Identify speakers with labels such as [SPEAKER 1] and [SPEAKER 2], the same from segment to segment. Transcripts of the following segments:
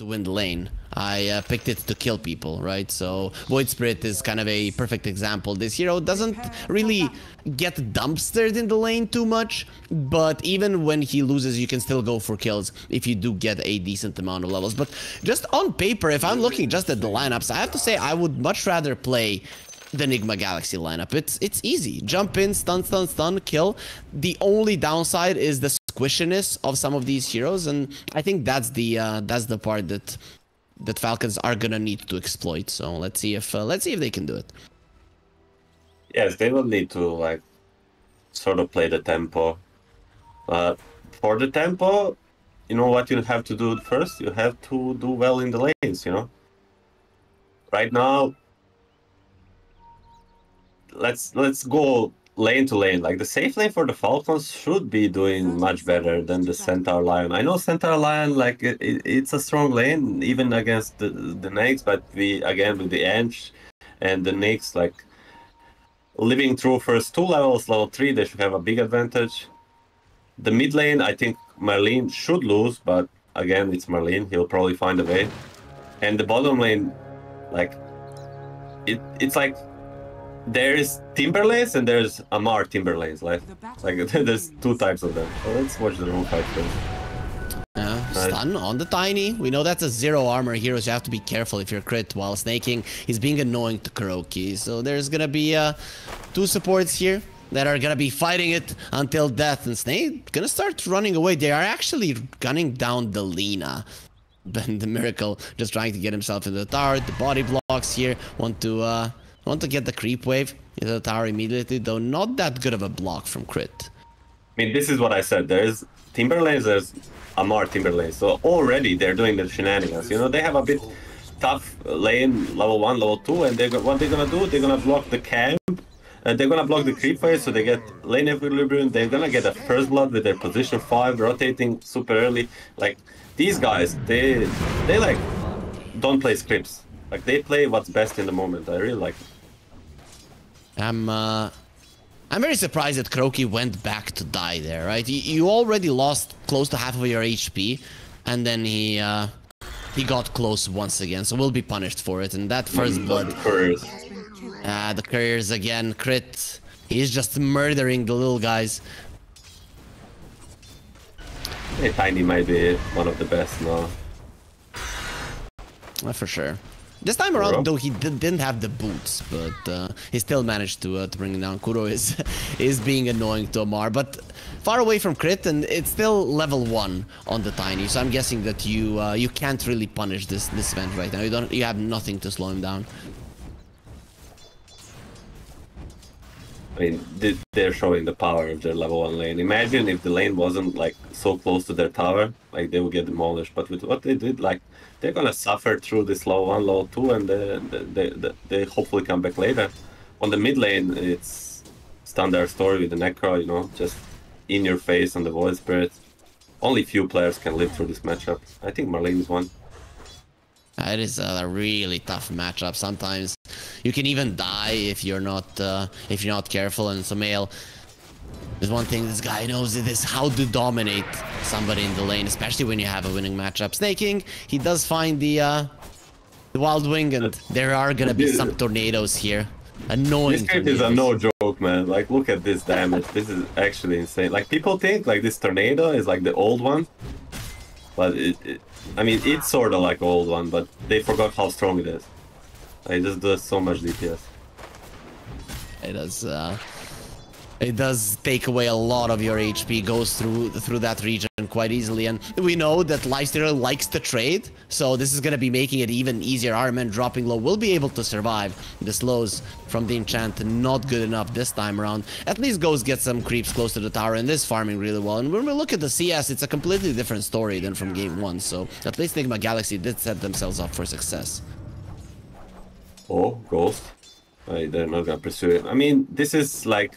[SPEAKER 1] to win the lane. I picked it to kill people, right? So Void Spirit is kind of a perfect example. This hero doesn't really get dumpstered in the lane too much, but even when he loses, you can still go for kills if you do get a decent amount of levels. But just on paper, if I'm looking just at the lineups, I have to say I would much rather play the Nigma Galaxy lineup. It's easy. Jump in, stun, stun, stun, kill. The only downside is the squishiness of some of these heroes, and I think that's the part that Falcons are gonna need to exploit. So let's see if they can do it.
[SPEAKER 2] Yes, they will need to like sort of play the tempo. For the tempo, you know what you have to do first? You have to do well in the lanes, you know? Right now, let's go lane to lane. Like the safe lane for the Falcons should be doing much better than the Centaur Lion. I know Centaur Lion, like it's a strong lane even against the Nyx, but we again with the Ench and the Nyx, like living through first 2 levels, level 3, they should have a big advantage. The mid lane, I think Marlene should lose, but again, it's Marlene. He'll probably find a way. And the bottom lane, like it's like there's Timberlanes and there's Amar Timberlanes. Like there's 2 types of them. So let's watch the room fight first.
[SPEAKER 1] Stun on the Tiny. We know that's a 0 armor hero, so you have to be careful if you're crit while snaking. He's being annoying to Kuroki. So there's gonna be 2 supports here that are gonna be fighting it until death. And Snake gonna start running away. They are actually gunning down the Lina. Then the Miracle just trying to get himself into the tower. The body blocks here. Want to get the creep wave into the tower immediately, though not that good of a block from crit.
[SPEAKER 2] I mean, this is what I said. There's Timberlanes, there's Amar Timberlanes. So already they're doing the shenanigans. You know, they have a bit tough lane, level 1, level 2, and what they're gonna do, they're gonna block the camp. They're gonna block the creep wave, so they get lane equilibrium. They're gonna get a first blood with their position 5, rotating super early. Like, these guys, they like, don't play scripts. Like, they play what's best in the moment. I really like it.
[SPEAKER 1] I'm very surprised that Kuroki went back to die there, right? You already lost close to half of your HP, and then he got close once again, so we'll be punished for it. And that first blood, the couriers again, crit. He's just murdering the little guys.
[SPEAKER 2] Hey, Tiny might be one of the best now.
[SPEAKER 1] For sure. This time around, though, he didn't have the boots, but he still managed to bring it down. Kuro is being annoying to Amar, but far away from crit, and it's still level 1 on the Tiny. So I'm guessing that you can't really punish this event right now. You have nothing to slow him down.
[SPEAKER 2] I mean, they're showing the power of their level 1 lane. Imagine if the lane wasn't like so close to their tower, like they would get demolished. But with what they did, like they're gonna suffer through this level 1, level 2, and they hopefully come back later. On the mid lane, it's standard story with the Necro, you know, just in your face on the Void Spirit. Only few players can live through this matchup. I think Marlene is one.
[SPEAKER 1] It is a really tough matchup. Sometimes you can even die if you're not careful. And Sumail, there's one thing this guy knows, it is how to dominate somebody in the lane, especially when you have a winning matchup. Snaking, he does find the Wild Wing, and there are gonna be some tornadoes here. Annoying.
[SPEAKER 2] This script is a no joke, man. Like, look at this damage. This is actually insane. Like, people think like this tornado is like the old one, but I mean, it's sort of like old one, but they forgot how strong it is. It just does so much DPS.
[SPEAKER 1] It does take away a lot of your HP, goes through that region quite easily, and we know that Lifestealer likes to trade, so this is going to be making it even easier. Our men dropping low will be able to survive. The slows from the enchant not good enough this time around. At least Ghost gets some creeps close to the tower, and this farming really well. And when we look at the CS, it's a completely different story than from game 1, so at least Nigma Galaxy did set themselves up for success.
[SPEAKER 2] Oh, Ghost. They're not gonna pursue it. I mean, this is like...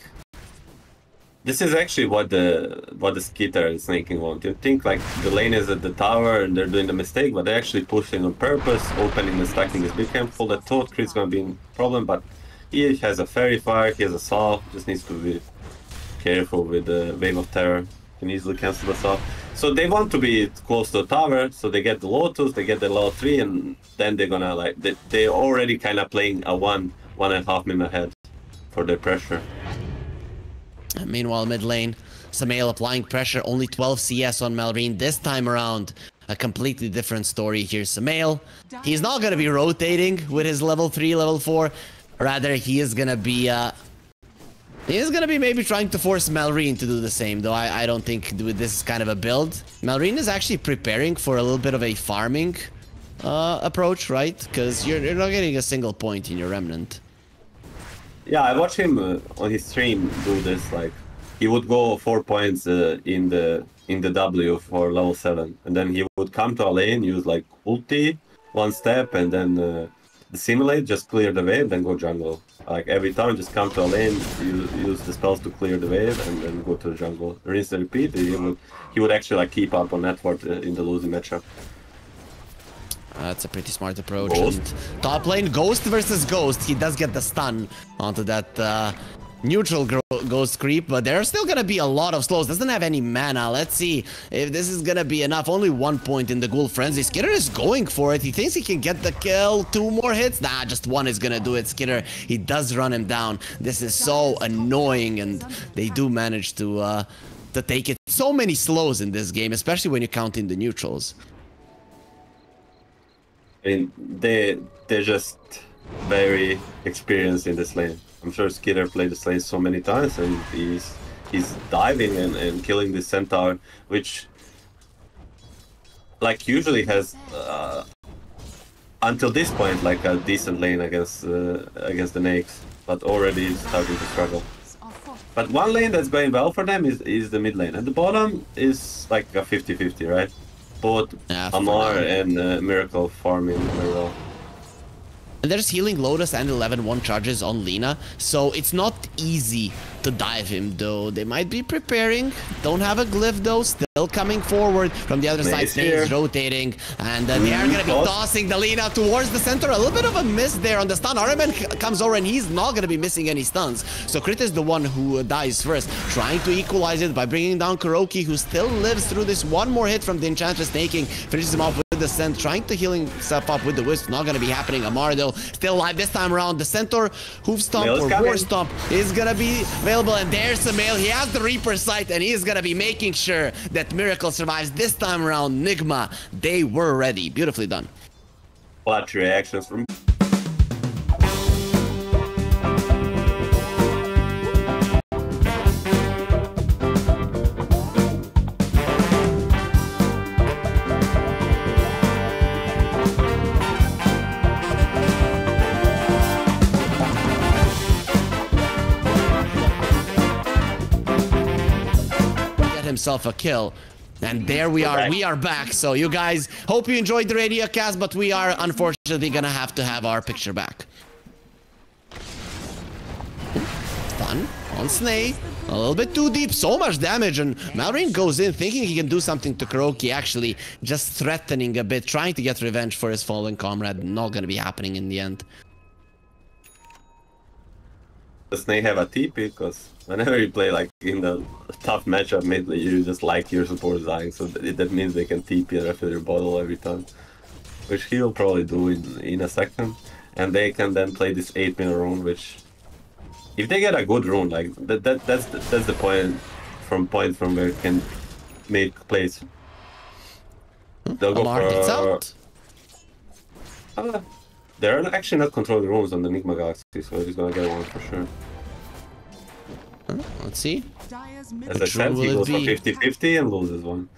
[SPEAKER 2] This is actually what the Skitter and Snaking want. You think like the lane is at the tower and they're doing the mistake, but they're actually pushing on purpose, opening and stacking this big handful. That thought crit's gonna be a problem, but he has a Fairy Fire, he has a Saw, just needs to be careful with the Wave of Terror. can easily cancel us off. So they want to be close to the tower, so they get the Lotus, they get the level 3, and then they're gonna like they're already kind of playing a 1.5 minute ahead for their pressure.
[SPEAKER 1] Meanwhile, mid lane, Samael applying pressure, only 12 CS on Malrine this time around. A completely different story here. Samael, he's not gonna be rotating with his level 3, level 4. Rather, he is gonna be maybe trying to force Malrine to do the same, though I don't think with this kind of a build. Malrine is actually preparing for a little bit of a farming approach, right? Because you're not getting a single point in your Remnant.
[SPEAKER 2] Yeah, I watched him on his stream do this. Like, he would go 4 points in the W for level 7, and then he would come to a lane, use like ulti, 1 step, and then the simulate, just clear the wave, then go jungle. Like every time, just come to a lane, use the spells to clear the wave, and then go to the jungle. Rinse and repeat. He would actually like keep up on network in the losing matchup.
[SPEAKER 1] That's a pretty smart approach. And top lane, Ghost versus Ghost. He does get the stun onto that neutral Ghost creep, but there's still gonna be a lot of slows. Doesn't have any mana. Let's see if this is gonna be enough. Only 1 point in the Ghoul Frenzy. Skitter is going for it. He thinks he can get the kill. 2 more hits. Nah, just 1 is gonna do it. Skitter, he does run him down. This is so annoying, and they do manage to take it. So many slows in this game, especially when you count in the neutrals.
[SPEAKER 2] I mean, they're just very experienced in this lane. I'm sure Skitter played this lane so many times, and he's diving and killing the Centaur, which like usually has until this point like a decent lane against the Nakes, but already is starting to struggle. But one lane that's going well for them is the mid lane, and the bottom is like a 50-50, right? Both Amar and Miracle farming very well.
[SPEAKER 1] And there's healing Lotus and 11-1 charges on Lina, so it's not easy to dive him, though. They might be preparing. Don't have a glyph, though. Still coming forward from the other side. He's rotating, and they are going to be tossing the Lina towards the center. A little bit of a miss there on the stun. Araman comes over, and he's not going to be missing any stuns. So Crit is the one who dies first, trying to equalize it by bringing down Kuroki, who still lives through this. 1 more hit from the Enchantress taking, finishes him off with the Scent, trying to heal himself up with the Wisp. Not going to be happening. Amar, though, still alive this time around. The Centaur Hoof Stomp or War Stomp is going to be available, and there's Samael. He has the Reaper Sight, and he is going to be making sure that Miracle survives this time around. Nigma, they were ready. Beautifully done.
[SPEAKER 2] Clutch reactions from...
[SPEAKER 1] himself a kill, and there we are back. So you guys, hope you enjoyed the radio cast, but we are unfortunately gonna have to have our picture back. Fun on Snake, a little bit too deep, so much damage, and Malrine goes in thinking he can do something to Kuroki, actually just threatening a bit, trying to get revenge for his fallen comrade. Not gonna be happening in the end.
[SPEAKER 2] Does Snake have a TP? Because whenever you play like in the tough matchup, maybe you just like your support dying, so that means they can TP after their bottle every time, which he'll probably do in a second, and they can then play this 8-minute rune. Which, if they get a good rune, like that's the point from where it can make plays. They'll go for. They're actually not controlling runes on the Nigma Galaxy, so he's gonna get one for sure.
[SPEAKER 1] Let's see.
[SPEAKER 2] As I said, he goes for 50-50 and loses one.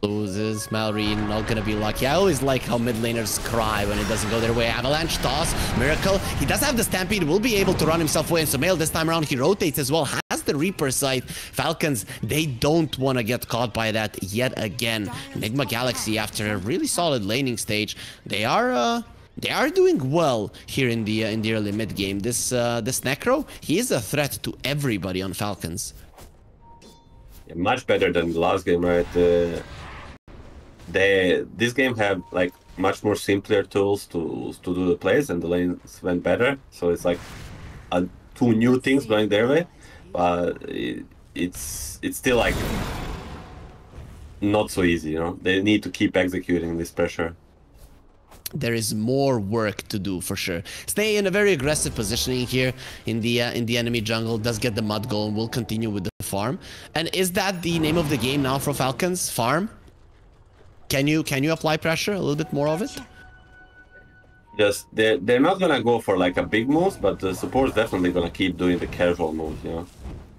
[SPEAKER 1] Loses. Malrine not gonna be lucky. I always like how mid laners cry when it doesn't go their way. Avalanche, toss, Miracle. He does have the Stampede, will be able to run himself away. And Samael this time around, he rotates as well, has the Reaper Sight. Falcons, they don't want to get caught by that yet again. Nigma Galaxy, after a really solid laning stage, they are doing well here in the early mid game. This Necro, he is a threat to everybody on Falcons.
[SPEAKER 2] Yeah, much better than the last game, right? This game have like much more simpler tools to do the plays, and the lanes went better. So it's like two new things going their way, but it's still like not so easy, you know. They need to keep executing this pressure.
[SPEAKER 1] There is more work to do for sure. Stay in a very aggressive positioning here in the enemy jungle. Does get the mud goal and will continue with the farm. And is that the name of the game now for Falcons? Farm? Can you apply pressure? A little bit more of it?
[SPEAKER 2] Just they're not gonna go for like a big move, but the support's definitely gonna keep doing the casual moves, you know.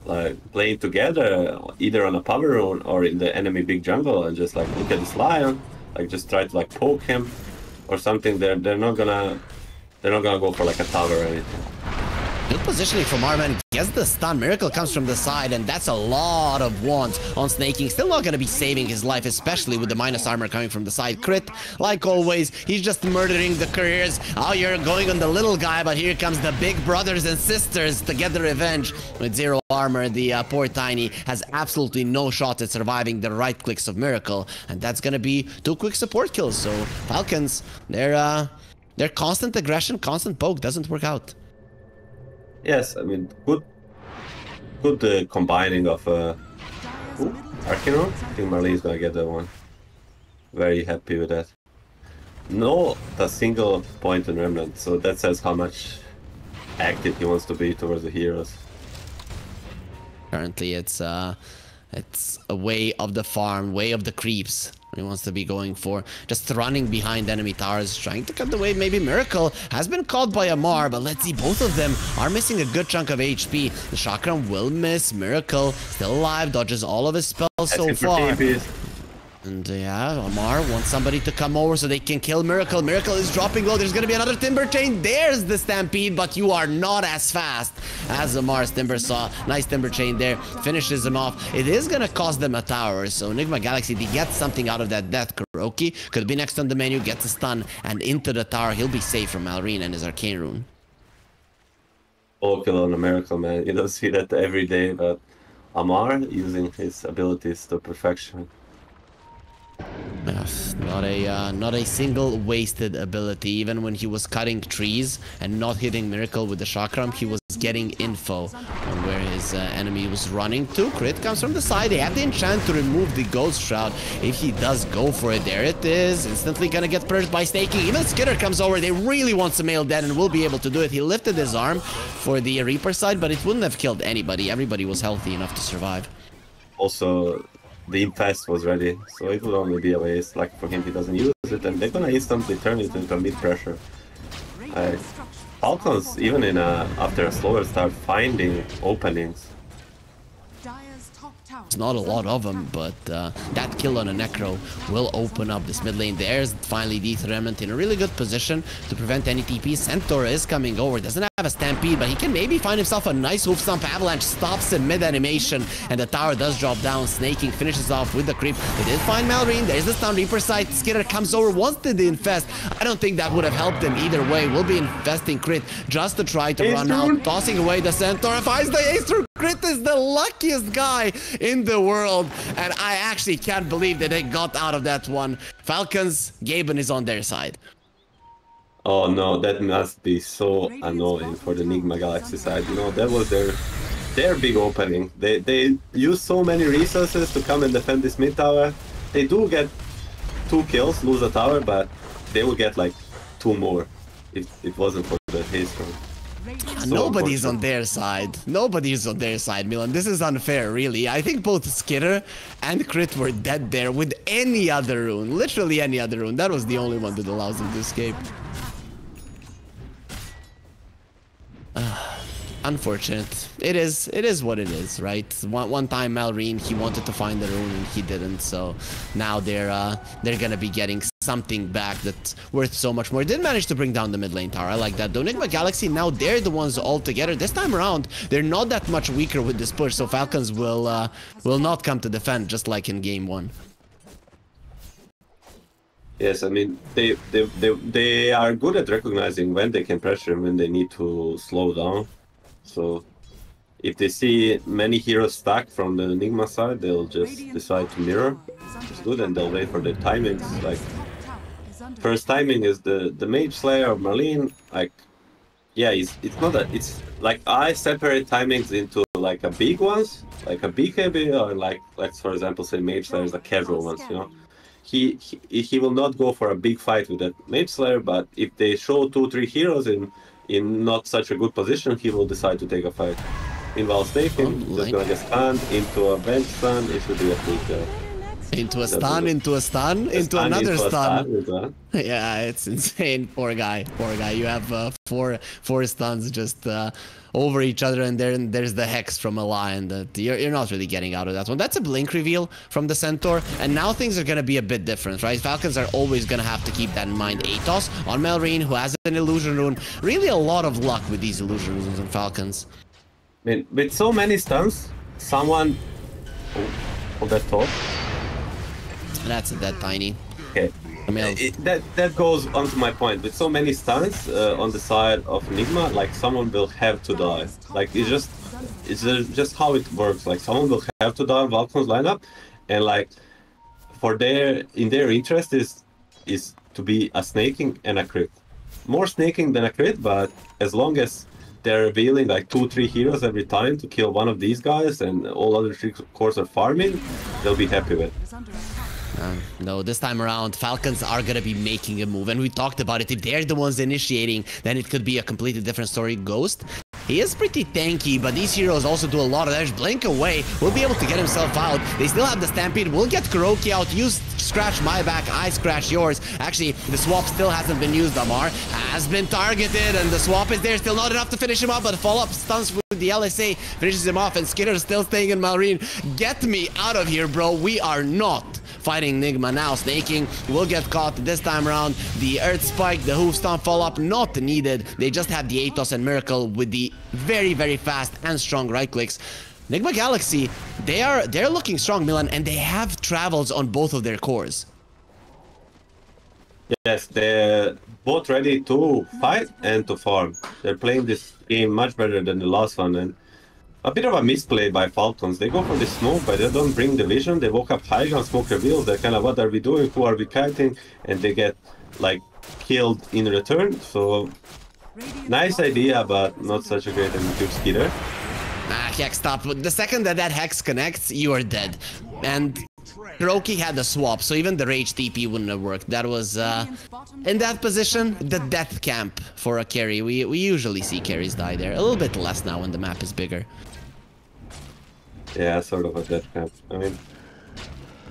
[SPEAKER 2] Like playing together either on a power rune or in the enemy big jungle and just like look at this lion, like just try to like poke him or something. They're not gonna go for like a tower or anything.
[SPEAKER 1] Good positioning from Arman. Gets the stun. Miracle comes from the side, and that's a lot of wands on Snaking. Still not going to be saving his life, especially with the minus armor coming from the side. Crit, like always, he's just murdering the careers. Oh, you're going on the little guy, but here comes the big brothers and sisters to get the revenge. With 0 armor, the poor Tiny has absolutely no shot at surviving the right clicks of Miracle, and that's going to be 2 quick support kills. So Falcons, their constant aggression, constant poke doesn't work out.
[SPEAKER 2] Yes, I mean, good combining of Arcano. I think Marlene's gonna get that one. Very happy with that. No, a single point in Remnant, so that says how much active he wants to be towards the heroes.
[SPEAKER 1] Currently, it's a way of the farm, way of the creeps. He wants to be going for just running behind enemy towers, trying to cut the wave. Maybe Miracle has been caught by Amar, but let's see, both of them are missing a good chunk of HP. The Chakram will miss. Miracle still alive, dodges all of his spells so far. And yeah, Amar wants somebody to come over so they can kill Miracle. Miracle is dropping low. There's going to be another Timber Chain. There's the Stampede, but you are not as fast as Amar's Timber Saw. Nice Timber Chain there. Finishes him off. It is going to cost them a tower. So Nigma Galaxy, they get something out of that death. Kuroki could be next on the menu, gets a stun, and into the tower. He'll be safe from Malrine and his Arcane Rune.
[SPEAKER 2] All kill on a Miracle, man. You don't see that every day, but Amar using his abilities to perfection.
[SPEAKER 1] Yes, not a single wasted ability. Even when he was cutting trees and not hitting Miracle with the Chakram, he was getting info on where his enemy was running to. Crit comes from the side. They have the enchant to remove the Ghost Shroud. If he does go for it, there it is. Instantly gonna get purged by Staking. Even Skitter comes over. They really want Samael dead and will be able to do it. He lifted his arm for the Reaper side, but it wouldn't have killed anybody. Everybody was healthy enough to survive.
[SPEAKER 2] Also, the infest was ready, so it will only be a waste. Like for him, he doesn't use it, and they're gonna instantly turn it into mid pressure. Falcons, even in after a slower start, finding openings.
[SPEAKER 1] It's not a lot of them, but that kill on a Necro will open up this mid lane. There's finally the Remnant in a really good position to prevent any TP. Centaur is coming over, doesn't have a Stampede, but he can maybe find himself a nice Hoof Stomp. Avalanche stops him mid-animation, and the tower does drop down. Snaking finishes off with the creep. They did find Malrine. There's the stun. Reaper side. Skitter comes over, wants to infest. I don't think that would have helped him either way. Will be infesting Crit just to try to run out. Tossing away the Centaur. Finds the Ace through. Crit is the luckiest guy in the world, and I actually can't believe that they got out of that one. Falcons, Gaben is on their side.
[SPEAKER 2] Oh no, that must be so annoying for the Nigma Galaxy side. You know, that was their big opening. They use so many resources to come and defend this mid tower. They do get 2 kills, lose a tower, but they will get like 2 more if it wasn't for the haste run.
[SPEAKER 1] So nobody's on their side. Nobody's on their side, Milan. This is unfair, really. I think both Skitter and Crit were dead there with any other rune. Literally any other rune. That was the only one that allows them to escape. Unfortunate. It is what it is, right? One time Malrine, he wanted to find the rune and he didn't, so now they're gonna be getting something back that's worth so much more. Did manage to bring down the mid lane tower. I like that though. Nigma Galaxy, now they're the ones all together. This time around, they're not that much weaker with this push, so Falcons will not come to defend, just like in game 1.
[SPEAKER 2] Yes, I mean they are good at recognizing when they can pressure and when they need to slow down. So if they see many heroes stacked from the Nigma side, they'll just decide to mirror. It's good, and they'll wait for the timings. Like first timing is the Mage Slayer of Marlene. Like yeah, it's not that. It's like I separate timings into like a big ones, like a big heavy, or like let's for example say Mage Slayer is a casual ones, you know. He will not go for a big fight with that Mage Slayer, but if they show 2-3 heroes in not such a good position, he will decide to take a fight. Meanwhile, Snaking just gonna get stunned into a bench stun. It should be a quick.
[SPEAKER 1] Into a stun, into a stun, into another stun. Yeah, it's insane. Poor guy, poor guy. You have four stuns just over each other, and then there's the Hex from a Lion that you're not really getting out of that one. That's a blink reveal from the Centaur, and now things are going to be a bit different, right? Falcons are always going to have to keep that in mind. Atos on Melrine, who has an Illusion Rune. Really a lot of luck with these Illusion Runes on Falcons.
[SPEAKER 2] I mean, with so many stuns, someone... Oh, that top.
[SPEAKER 1] That's that tiny.
[SPEAKER 2] Okay. That goes on to my point. With so many stuns on the side of Nigma, like someone will have to die. Like it's just how it works. Like someone will have to die on Falcon's lineup, and like in their interest is to be a snaking and a crit. More snaking than a crit, but as long as they're revealing like 2-3 heroes every time to kill one of these guys, and all other 3 cores are farming, they'll be happy with.
[SPEAKER 1] No, this time around, Falcons are going to be making a move. And we talked about it. If they're the ones initiating, then it could be a completely different story. Ghost, he is pretty tanky, but these heroes also do a lot of damage. Blink away, will be able to get himself out. They still have the Stampede. We'll get Kuroki out. You scratch my back, I scratch yours. Actually, the swap still hasn't been used. Damar has been targeted, and the swap is there. Still not enough to finish him up, but follow-up stuns with the LSA finishes him off, and Skinner's still staying in Malrine. Get me out of here, bro. We are not fighting Nigma now. Snaking will get caught this time around. The Earth Spike, the Hoof Stomp follow-up, not needed. They just have the Atos and Miracle with the very, very fast and strong right clicks. Nigma Galaxy, they're looking strong, Milan, and they have travels on both of their cores.
[SPEAKER 2] Yes, they're both ready to fight and to farm. They're playing this game much better than the last one, and a bit of a misplay by Falcons. They go for the smoke, but they don't bring the vision. They woke up high on smoke reveals. They're kind of, what are we doing? Who are we kiting? And they get like killed in return. So nice idea, but not such a great executive skitter.
[SPEAKER 1] Hex stop. The second that Hex connects, you are dead. And Kuroki had the swap, so even the Rage TP wouldn't have worked. That was, in that position, the death camp for a carry. We usually see carries die there. A little bit less now when the map is bigger.
[SPEAKER 2] Yeah, sort of a death camp. I mean,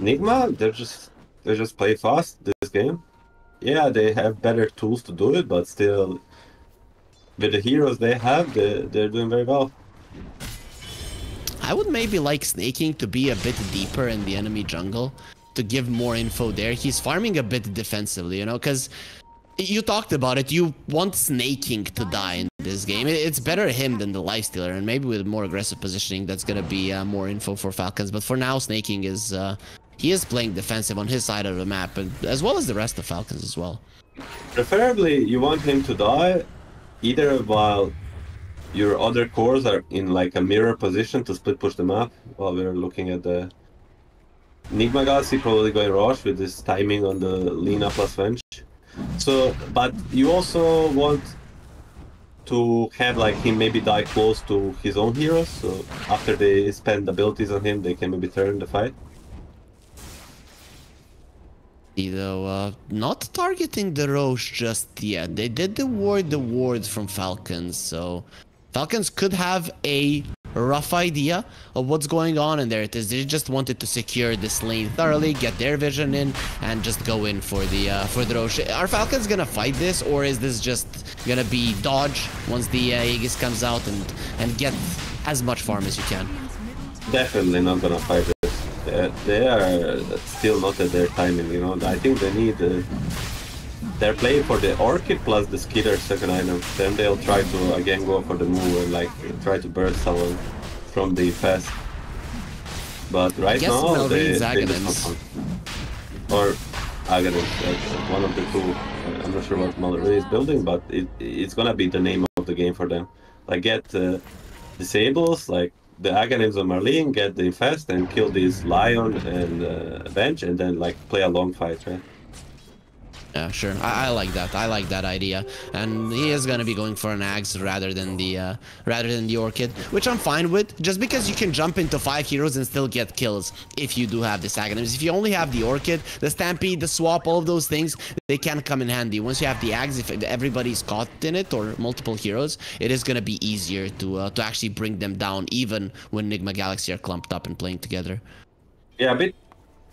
[SPEAKER 2] Nigma, they just play fast this game. Yeah, they have better tools to do it, but still, with the heroes they have, they're doing very well.
[SPEAKER 1] I would maybe like Snaking to be a bit deeper in the enemy jungle to give more info there. He's farming a bit defensively, you know, because you talked about it. You want Snaking to die in this game. It's better him than the Lifestealer, and maybe with more aggressive positioning, that's going to be more info for Falcons. But for now, Snaking is he is playing defensive on his side of the map, and as well as the rest of Falcons as well.
[SPEAKER 2] Preferably, you want him to die either while your other cores are in like a mirror position to split push the map, while we're looking at the Nigma Galaxy probably going rush with this timing on the Lina plus Venge. So, but you also want to have like him maybe die close to his own heroes, so after they spend abilities on him, they can maybe turn the fight.
[SPEAKER 1] Though, not targeting the Roche just yet. They did the ward from Falcons, so Falcons could have a rough idea of what's going on, and there it is. They just wanted to secure this lane thoroughly, get their vision in, and just go in for the Roche. Are Falcons gonna fight this, or is this just gonna be dodge once the Aegis comes out and get as much farm as you can?
[SPEAKER 2] Definitely not gonna fight this. They are still not at their timing, you know. I think they need... they're playing for the Orchid plus the Skitter second item. Then they'll try to again go for the move and like try to burst someone from the fast. But right now they just or Aghanim, one of the two. I'm not sure what Mallory is building, but it's gonna be the name of the game for them. Like get disables, like the Aghanims on Marlene, get the infest and kill these Lion and Venge, and then like play a long fight, right?
[SPEAKER 1] Yeah, sure. I like that. I like that idea, and he is gonna be going for an axe rather than the orchid, which I'm fine with. Just because you can jump into 5 heroes and still get kills if you do have this aghanims. If you only have the orchid, the stampede, the swap, all of those things, they can come in handy. Once you have the axe, if everybody's caught in it or multiple heroes, it is gonna be easier to actually bring them down, even when Nigma Galaxy are clumped up and playing together.
[SPEAKER 2] Yeah, a bit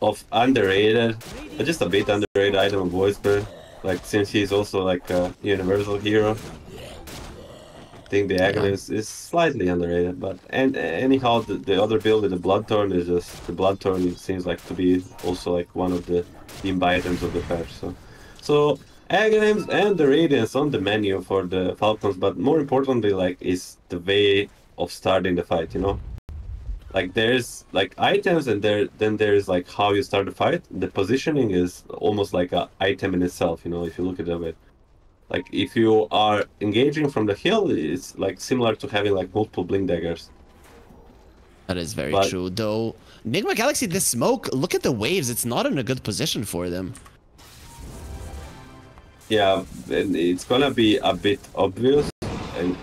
[SPEAKER 2] of underrated, just a bit underrated item of Voicebear. Like, since he's also like a universal hero, I think the Aghanim is slightly underrated. But anyhow, the other build with the Bloodthorn is just the Bloodthorn seems like to be also like one of the theme items of the patch. So Aghanims and the Radiance on the menu for the Falcons, but more importantly, like, is the way of starting the fight. You know. Like, there's like items, and then there's like how you start the fight. The positioning is almost like an item in itself, you know, if you look at it a bit. Like, if you are engaging from the hill, it's like similar to having like multiple blink daggers.
[SPEAKER 1] That is very true, though. Nigma Galaxy, this smoke, look at the waves. It's not in a good position for them.
[SPEAKER 2] Yeah, and it's gonna be a bit obvious, and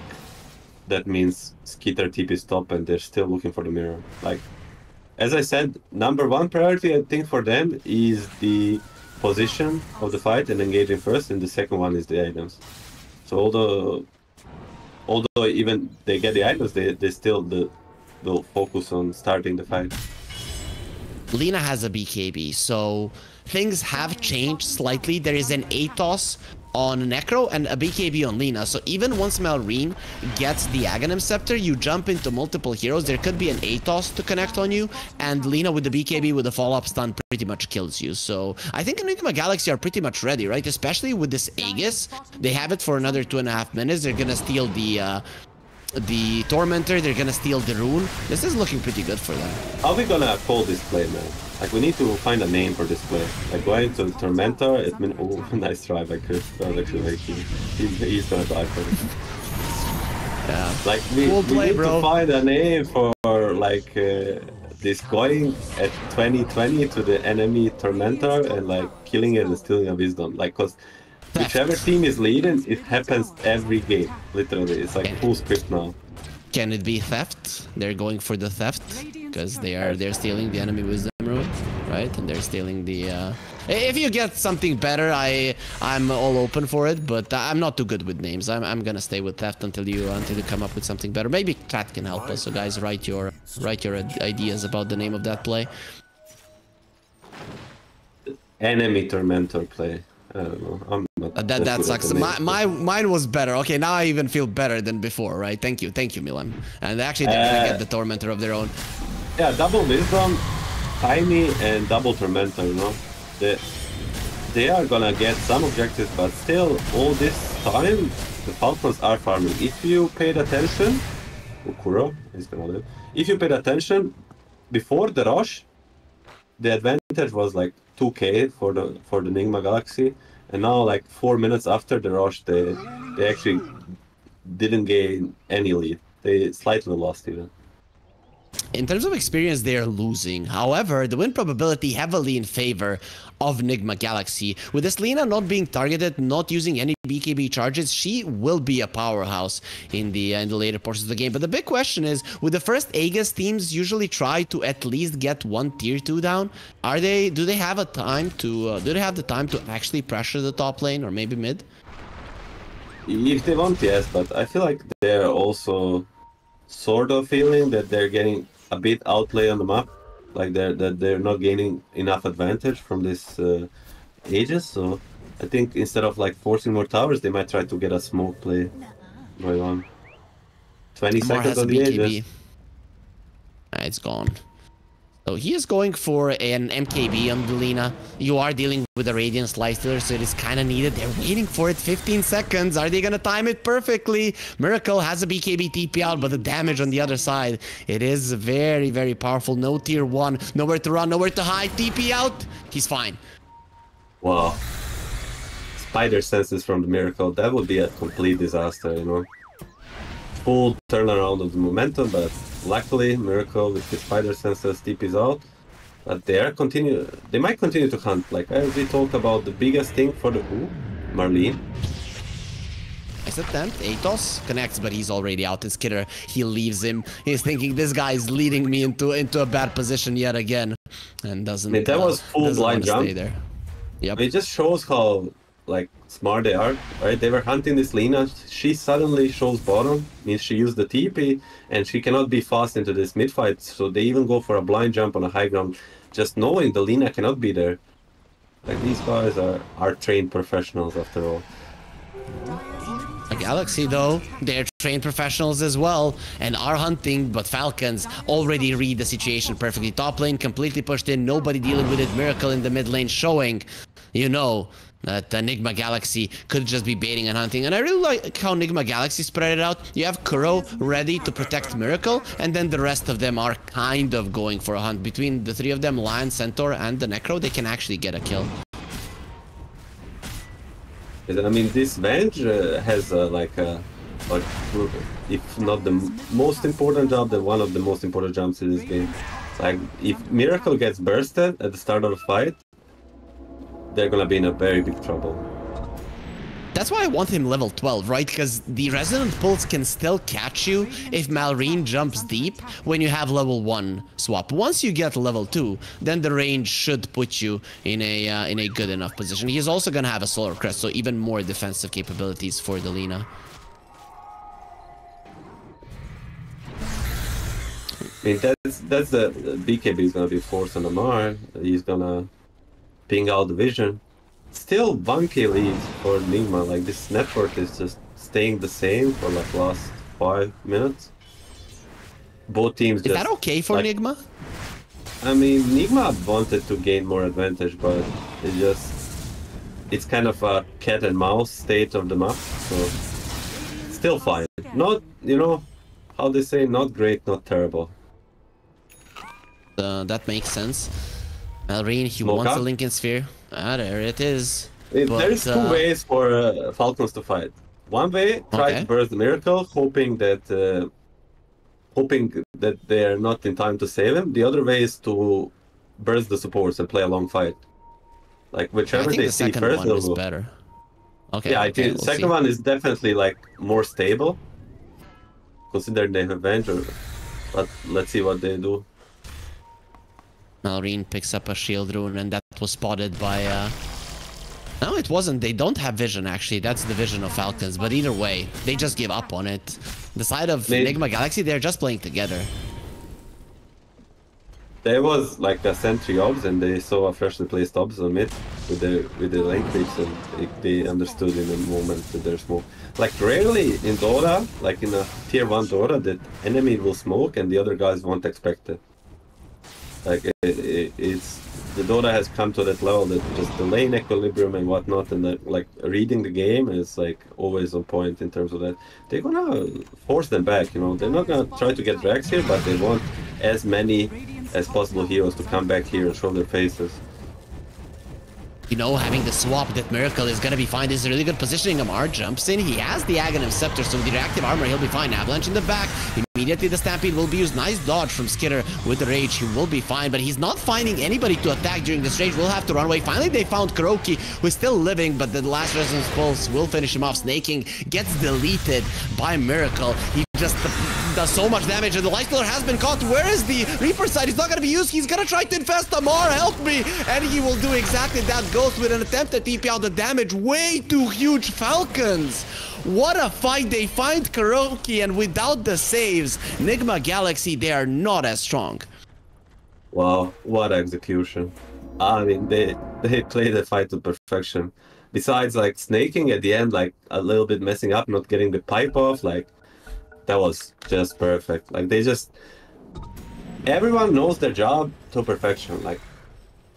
[SPEAKER 2] that means Skitter TP stop, and they're still looking for the mirror. Like, as I said, #1 priority, I think, for them is the position of the fight and engaging first, and the second one is the items. So although even they get the items, they still will focus on starting the fight.
[SPEAKER 1] Lina has a BKB, so things have changed slightly. There is an ATOS on Necro and a BKB on Lina. So even once Malrine gets the Aghanim Scepter, you jump into multiple heroes. There could be an ATOS to connect on you, and Lina with the BKB with the follow-up stun pretty much kills you. So I think Enigma Galaxy are pretty much ready, right? Especially with this Aegis. They have it for another 2.5 minutes. They're gonna steal the Tormentor, they're gonna steal the Rune. This is looking pretty good for them.
[SPEAKER 2] How are we gonna call this play, man? Like, we need to find a name for this play. Like, going to the Tormentor, oh, nice try by Chris. That was actually very key. He's gonna die for it.
[SPEAKER 1] Yeah.
[SPEAKER 2] Like, we need to find a name for, like, this going at 2020 to the enemy Tormentor and, like, killing it and stealing a Wisdom. Like, cause whichever team is leading, it happens every game. Literally, it's like full script now.
[SPEAKER 1] Can it be theft? They're going for the theft because they're stealing the enemy wisdom rune, right? And they're stealing the. If you get something better, I'm all open for it, but I'm not too good with names. I'm gonna stay with theft until you come up with something better. Maybe chat can help us. So guys, write your ideas about the name of that play.
[SPEAKER 2] Enemy Tormentor play. I don't know. I'm not
[SPEAKER 1] that sucks. Mine was better. Okay, now I even feel better than before, right? Thank you, Milan. And actually, they're gonna get the Tormentor of their own.
[SPEAKER 2] Yeah, double Wisdom, Tiny, and double Tormentor. You know, they are gonna get some objectives, but still, all this time, the Falcons are farming. If you paid attention, Ukuro is gonna live. If you paid attention before the rush, the advantage was like 2k for the Nigma Galaxy, and now like 4 minutes after the rush, they actually didn't gain any lead. They slightly lost even.
[SPEAKER 1] In terms of experience, they are losing. However, the win probability heavily in favor of Nigma Galaxy. With this Lina not being targeted, not using any BKB charges, she will be a powerhouse in the later portions of the game. But the big question is, with the first Aegis, teams usually try to at least get one tier 2 down. Do they have the time to actually pressure the top lane or maybe mid?
[SPEAKER 2] If they want, yes, but I feel like they're also sort of feeling that they're getting a bit outplayed on the map, like they're not gaining enough advantage from this Aegis. So I think instead of like forcing more towers, they might try to get a smoke play going on. 20 seconds on the Aegis.
[SPEAKER 1] It's gone. So he is going for an MKB on the Lina. You are dealing with a Radiant Lifestealer, so it is kind of needed. They're waiting for it. 15 seconds. Are they going to time it perfectly? Miracle has a BKB TP out, but the damage on the other side, it is very, very powerful. No tier 1. Nowhere to run, nowhere to hide. TP out. He's fine.
[SPEAKER 2] Wow. Spider senses from the Miracle. That would be a complete disaster, you know. Full turnaround of the momentum, but luckily Miracle with his spider senses TP's out. But they might continue to hunt. Like as we talked about, the biggest thing for the Marlene.
[SPEAKER 1] Nice attempt. Atos connects, but he's already out. His Skitter, he leaves him. He's thinking this guy is leading me into a bad position yet again, and doesn't.
[SPEAKER 2] I mean, that was full blind jump.
[SPEAKER 1] Stay there. Yep.
[SPEAKER 2] It just shows how like smart they are, right? They were hunting this Lina. She suddenly shows bottom. Means she used the TP, and she cannot be fast into this mid fight. So they even go for a blind jump on a high ground, just knowing the Lina cannot be there. Like these guys are trained professionals after all.
[SPEAKER 1] Galaxy, though, they're trained professionals as well and are hunting, but Falcons already read the situation perfectly. Top lane completely pushed in, nobody dealing with it. Miracle in the mid lane showing, you know, that Nigma Galaxy could just be baiting and hunting. And I really like how Nigma Galaxy spread it out. You have Kuro ready to protect Miracle, and then the rest of them are kind of going for a hunt. Between the three of them, Lion, Centaur, and the Necro, they can actually get a kill.
[SPEAKER 2] I mean, this Venge has like if not the most important job, then one of the most important jumps in this game. Like, if Miracle gets bursted at the start of the fight, they're gonna be in a very big trouble.
[SPEAKER 1] That's why I want him level 12, right? Because the Resonant Pulse can still catch you if Malrine jumps deep when you have level 1 swap. Once you get level 2, then the range should put you in a good enough position. He's also going to have a Solar Crest, so even more defensive capabilities for the Lina.
[SPEAKER 2] I mean, that's the BKB is going to be forced on the Mar. He's going to ping out the vision. Still 1k leads for Nigma. Like, this network is just staying the same for like last 5 minutes. Both teams
[SPEAKER 1] Is that okay for Nigma?
[SPEAKER 2] I mean, Nigma wanted to gain more advantage, but it's kind of a cat and mouse state of the map, so still fine. Not, you know, how they say, not great, not terrible.
[SPEAKER 1] That makes sense. Malrine, he wants the Lincoln Sphere. Ah, there it is.
[SPEAKER 2] There's two ways for Falcons to fight. One way, try to burst the Miracle, hoping that they're not in time to save him. The other way is to burst the supports and play a long fight. Like, whichever they see first, they'll go.
[SPEAKER 1] Better. Okay.
[SPEAKER 2] Yeah, I think the second one is definitely like more stable, considering they have Avenger. But let's see what they do.
[SPEAKER 1] Malrine picks up a shield rune, and that was spotted by... No, it wasn't. They don't have vision, actually. That's the vision of Falcons. But either way, they just give up on it. The side of Nigma Galaxy, they're just playing together.
[SPEAKER 2] There was like a sentry obs, and they saw a freshly placed obs on mid with the lane creeps, and they understood in the moment that there's smoke. Like, rarely in Dota, like in a tier 1 Dota, that enemy will smoke and the other guys won't expect it. Like, the Dota has come to that level that just the lane equilibrium and whatnot, and that, like, reading the game is like always on point in terms of that. They're gonna force them back, you know. They're not gonna try to get drags here, but they want as many as possible heroes to come back here and show their faces.
[SPEAKER 1] You know, having the swap that Miracle is going to be fine. This is a really good positioning. Amar jumps in. He has the Aghanim Scepter, so with the reactive armor, he'll be fine. Avalanche in the back. Immediately, the Stampede will be used. Nice dodge from Skitter with the Rage. He will be fine, but he's not finding anybody to attack during this Rage. We'll have to run away. Finally, they found Kuroki, who is still living, but the last Resonance Pulse will finish him off. Snaking gets deleted by Miracle. He just does so much damage, and the Lifestealer has been caught. Where is the Reaper side? He's not going to be used. He's going to try to infest Amar. Help me! And he will do exactly that. Goes with an attempt at TP out the damage. Way too huge. Falcons. What a fight. They find Kuroki, and without the saves, Nigma Galaxy, they are not as strong.
[SPEAKER 2] Wow, what execution. I mean, they played the fight to perfection. Besides, like, snaking at the end, like, a little bit messing up, not getting the pipe off, like, that was just perfect. Like, they just... Everyone knows their job to perfection. Like,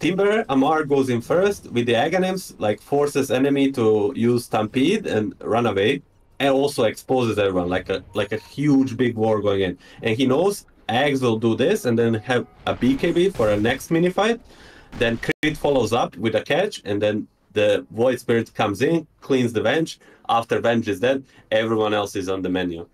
[SPEAKER 2] Timber, Amar goes in first with the Aghanims, like, forces enemy to use Stampede and run away, and also exposes everyone, like a huge big war going in. And he knows Ags will do this and then have a BKB for a next mini fight. Then Crit follows up with a catch, and then the Void Spirit comes in, cleans the Venge. After Venge is dead, everyone else is on the menu.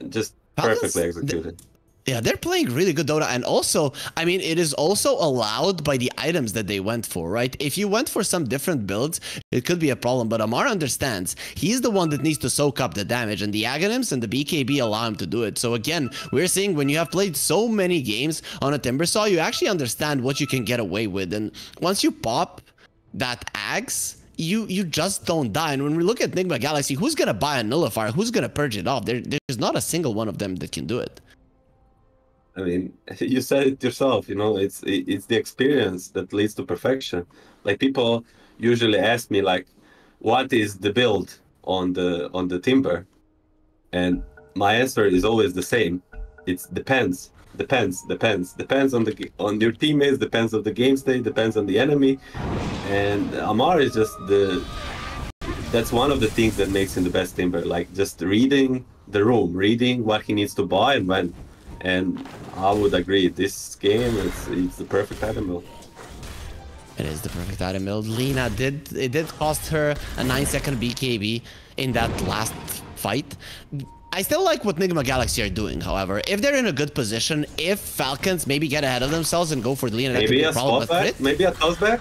[SPEAKER 2] Just perfectly executed.
[SPEAKER 1] Yeah, they're playing really good Dota, and also, I mean, it is also allowed by the items that they went for, right? If you went for some different builds, it could be a problem, but Amar understands. He's the one that needs to soak up the damage, and the Aghanims and the BKB allow him to do it. So again, we're seeing when you have played so many games on a Timbersaw, you actually understand what you can get away with, and once you pop that Axe, you just don't die. And when we look at Nigma Galaxy, who's gonna buy a Nullifier? Who's gonna purge it off? There's not a single one of them that can do it.
[SPEAKER 2] I mean, you said it yourself, you know, it's the experience that leads to perfection. Like, people usually ask me, like, what is the build on the Timber? And my answer is always the same. It depends on your teammates, depends on the game state, depends on the enemy. And Amar is just that's one of the things that makes him the best Timber, like just reading the room, reading what he needs to buy and when. And I would agree, this game it's the perfect item build.
[SPEAKER 1] It is the perfect item build. Lina did cost her a 9-second BKB in that last fight. I still like what Nigma Galaxy are doing, however. If they're in a good position, if Falcons maybe get ahead of themselves and go for the Lina, that could be a problem.
[SPEAKER 2] Maybe a toss back?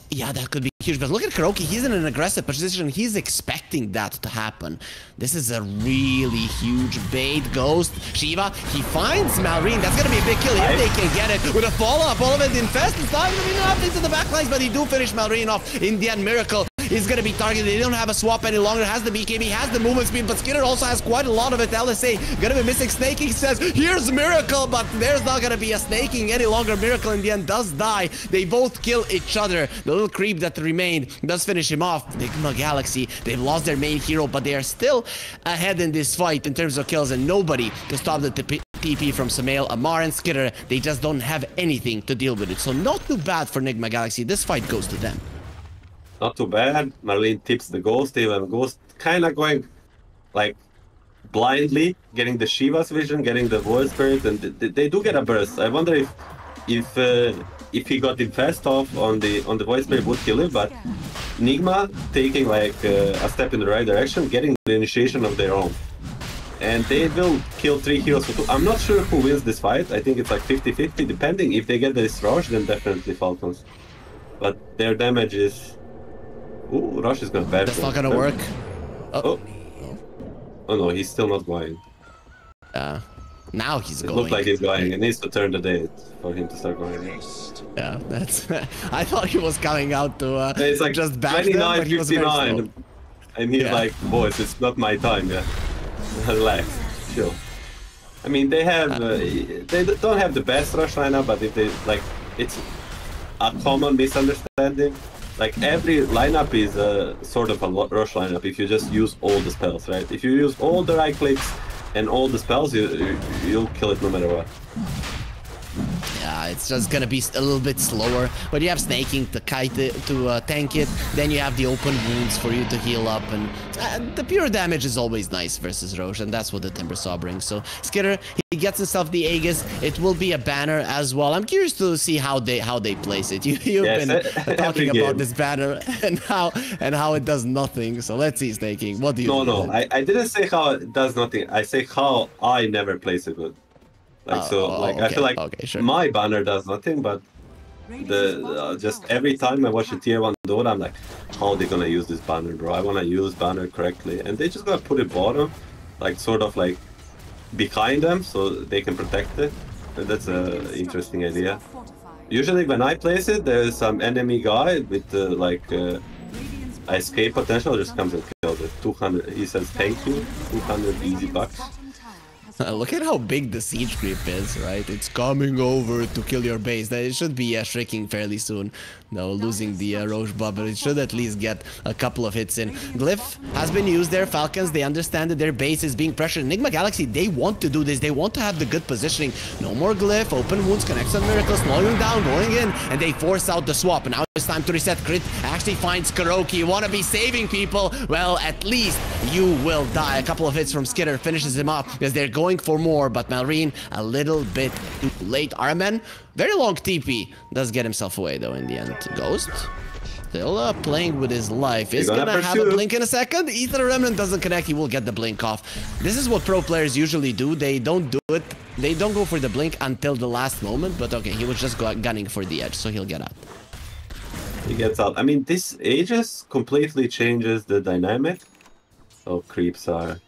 [SPEAKER 1] Yeah, that could be huge. But look at Kuroki. He's in an aggressive position. He's expecting that to happen. This is a really huge bait. Ghost. Shiva. He finds Malrine. That's going to be a big kill if they can get it. With a follow-up, all of it infest. It's not going to be enough into the backlines, but he do finish Malrine off. In the end, Miracle is going to be targeted. They don't have a swap any longer. Has the BKB, has the movement speed, but Skinner also has quite a lot of it. LSA going to be missing. Snaking says, here's Miracle, but there's not going to be a snaking any longer. Miracle in the end does die. They both kill each other. The little creep that remained does finish him off. Nigma Galaxy, they've lost their main hero, but they are still ahead in this fight in terms of kills, and nobody can stop the TP from Samael, Amar, and Skinner. They just don't have anything to deal with it. So not too bad for Nigma Galaxy. This fight goes to them.
[SPEAKER 2] Not too bad. Marlene tips the Ghost, even Ghost kind of going like blindly, getting the Shiva's vision, getting the Void Spirit, and they do get a burst. I wonder if he got infest off on the Void Spirit would kill him, but Nigma taking like a step in the right direction, getting the initiation of their own. And they will kill 3 heroes for 2. I'm not sure who wins this fight. I think it's like 50-50, depending. If they get this rush, then definitely Falcons. But their damage is... Ooh, rush is gonna bad.
[SPEAKER 1] That's not gonna work.
[SPEAKER 2] Oh no, he's still not going.
[SPEAKER 1] Now he's going.
[SPEAKER 2] It looks like he's going. It needs to turn the date for him to start going.
[SPEAKER 1] Yeah, that's... I thought he was coming out to
[SPEAKER 2] it's like
[SPEAKER 1] just bash them, but he was very slow.
[SPEAKER 2] And he's like, boys, it's not my time, yeah. Relax, chill. I mean, they have... they don't have the best rush lineup, but if they... Like, it's a common misunderstanding. Like, every lineup is a sort of a rush lineup if you just use all the spells, right? If you use all the right clicks and all the spells, you'll kill it no matter what. Yeah,
[SPEAKER 1] it's just gonna be a little bit slower, but you have snaking to kite it, to tank it, then you have the open wounds for you to heal up, and the pure damage is always nice versus Roche, and that's what the Timbersaw brings. So Skitter, he gets himself the Aegis. It will be a banner as well. I'm curious to see how they place it. You've been talking about this banner and how it does nothing. So let's see, Snaking. What do you think?
[SPEAKER 2] No, I didn't say how it does nothing. I say how I never place it good. Like, okay. I feel like my banner does nothing, but the just every time I watch a tier 1 Dota, I'm like, how are they gonna use this banner, bro? I wanna use banner correctly, and they just gotta put it bottom, like sort of like behind them, so they can protect it. And that's an interesting idea. Usually when I place it, there's some enemy guy with like escape potential, just comes and kills it. 200. He says thank you. 200 easy bucks.
[SPEAKER 1] Look at how big the siege creep is, right? It's coming over to kill your base. It should be shrinking fairly soon. No, losing the Roche buff, but it should at least get a couple of hits in. Glyph has been used there. Falcons, they understand that their base is being pressured. Nigma Galaxy, they want to do this. They want to have the good positioning. No more Glyph. Open wounds, connects on Miracle, slowing down, going in, and they force out the swap. Now it's time to reset. Crit actually finds Kuroki. You want to be saving people? Well, at least you will die. A couple of hits from Skitter finishes him off because they're going for more, but Malrine a little bit too late. Armen, very long TP, does get himself away though in the end. Ghost still playing with his life. Is gonna have a blink in a second. Ether Remnant doesn't connect. He will get the blink off. This is what pro players usually do. They don't do it They don't go for the blink until the last moment, but okay, he was just gunning for the edge, so he'll get out.
[SPEAKER 2] He gets out. I mean, this Aegis completely changes the dynamic. Oh, creeps are...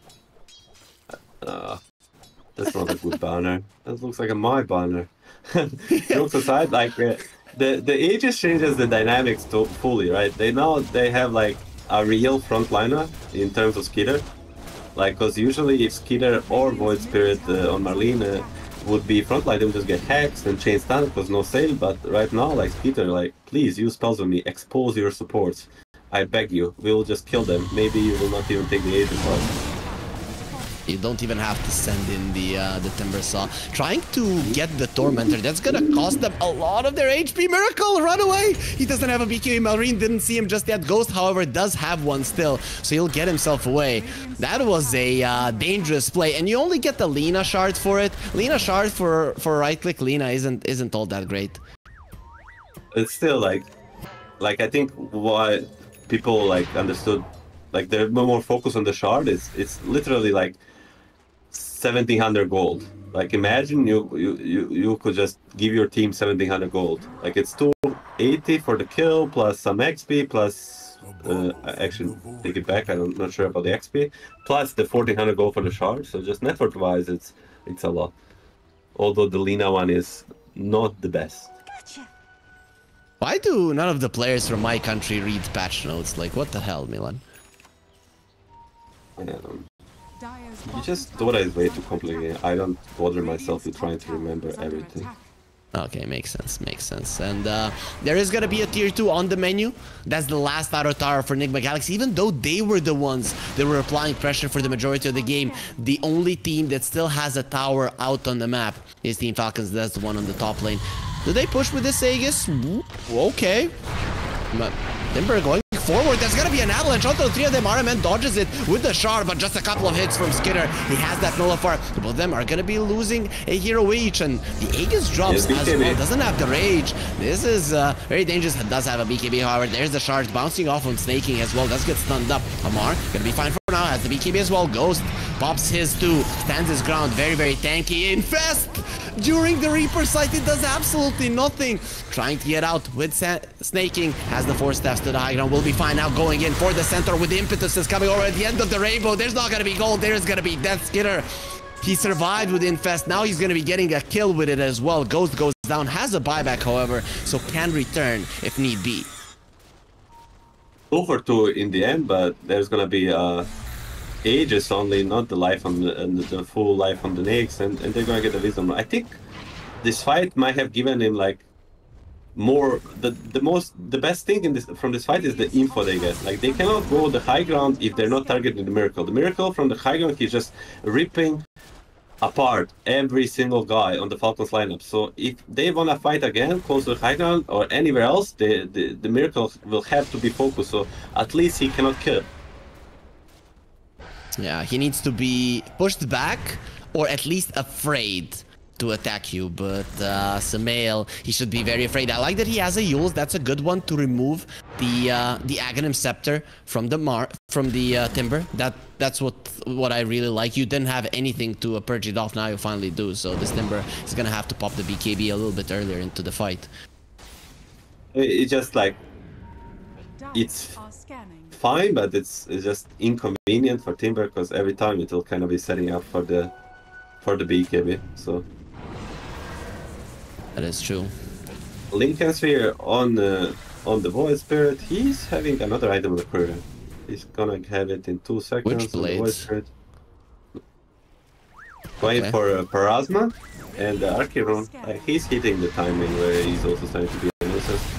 [SPEAKER 2] that's not a good banner. That looks like a my banner. Jokes aside, like the Aegis changes the dynamics fully, right? They have like a real frontliner in terms of Skitter. Like, because usually if Skitter or Void Spirit on Marlene would be frontline, they would just get hexed and chain stun because no sale. But right now, like Skitter, like, please use spells on me, expose your supports. I beg you, we will just kill them. Maybe you will not even take the Aegis off.
[SPEAKER 1] You don't even have to send in the Timber Saw. Trying to get the Tormentor, that's gonna cost them a lot of their HP. Miracle, run away! He doesn't have a BKB. Marine didn't see him just yet. Ghost, however, does have one still, so he'll get himself away. That was a dangerous play, and you only get the Lina shard for it. Lina shard for right-click Lina isn't all that great.
[SPEAKER 2] It's still like I think why people like understood, like they're more focused on the shard. It's literally like 1,700 gold. Like imagine you could just give your team 1,700 gold. Like it's 280 for the kill plus some XP plus actually take it back. I'm not sure about the XP plus the 1,400 gold for the shard. So just network wise, it's a lot. Although the Lina one is not the best.
[SPEAKER 1] Why do none of the players from my country read patch notes? Like what the hell, Milan?
[SPEAKER 2] Dota is way too complicated. I don't bother myself with trying to remember everything.
[SPEAKER 1] Okay, makes sense. And there is gonna be a tier 2 on the menu. That's the last auto tower for Nigma Galaxy. Even though they were the ones that were applying pressure for the majority of the game, the only team that still has a tower out on the map is Team Falcons. That's the one on the top lane. Do they push with this Aegis? Okay. Timber going forward. There's gonna be an avalanche onto the three of them. RMN dodges it with the shard, but just a couple of hits from Skitter. He has that nullifier. Both of them are gonna be losing a hero each, and the Aegis drops as well. Doesn't have the rage. This is very dangerous. It does have a BKB, however. There's the shards bouncing off on snaking as well. Does get stunned up. Amar gonna be fine for now. Has the BKB as well. Ghost pops his too. Stands his ground. Very, very tanky. Infest during the Reaper sight. It does absolutely nothing. Trying to get out with snaking. Has the 4 steps to the high ground. Will be fine now going in for the center with the impetus is coming over at the end of the rainbow. There's not gonna be gold. There's gonna be death. Skitter. He survived with Infest. Now he's gonna be getting a kill with it as well. Ghost goes down. Has a buyback, however, so can return if need be.
[SPEAKER 2] Over 2 in the end, but there's gonna be Aegis only, not the life on the full life on the Nyx, and they're gonna get the wisdom. I think this fight might have given him like more the best thing in from this fight is the info they get. Like they cannot go the high ground if they're not targeting the Miracle. The Miracle from the high ground is just ripping apart every single guy on the Falcons lineup. So if they wanna fight again close to the high ground or anywhere else, the Miracle will have to be focused. So at least he cannot kill.
[SPEAKER 1] Yeah, he needs to be pushed back or at least afraid to attack you, but Samael, he should be very afraid. I like that he has a Yules. That's a good one to remove the Aghanim Scepter from the Timber. That's what I really like. You didn't have anything to purge it off. Now you finally do. So this Timber is gonna have to pop the BKB a little bit earlier into the fight.
[SPEAKER 2] It's just like it's fine, but it's just inconvenient for Timber because every time it will kind of be setting up for the BKB. So
[SPEAKER 1] that is true.
[SPEAKER 2] Lincoln Sphere on the Void Spirit. He's having another item on the career. He's gonna have it in 2 seconds.
[SPEAKER 1] Which blades?
[SPEAKER 2] Going for Parasma and Archiron. He's hitting the timing where he's also starting to be a nuisance.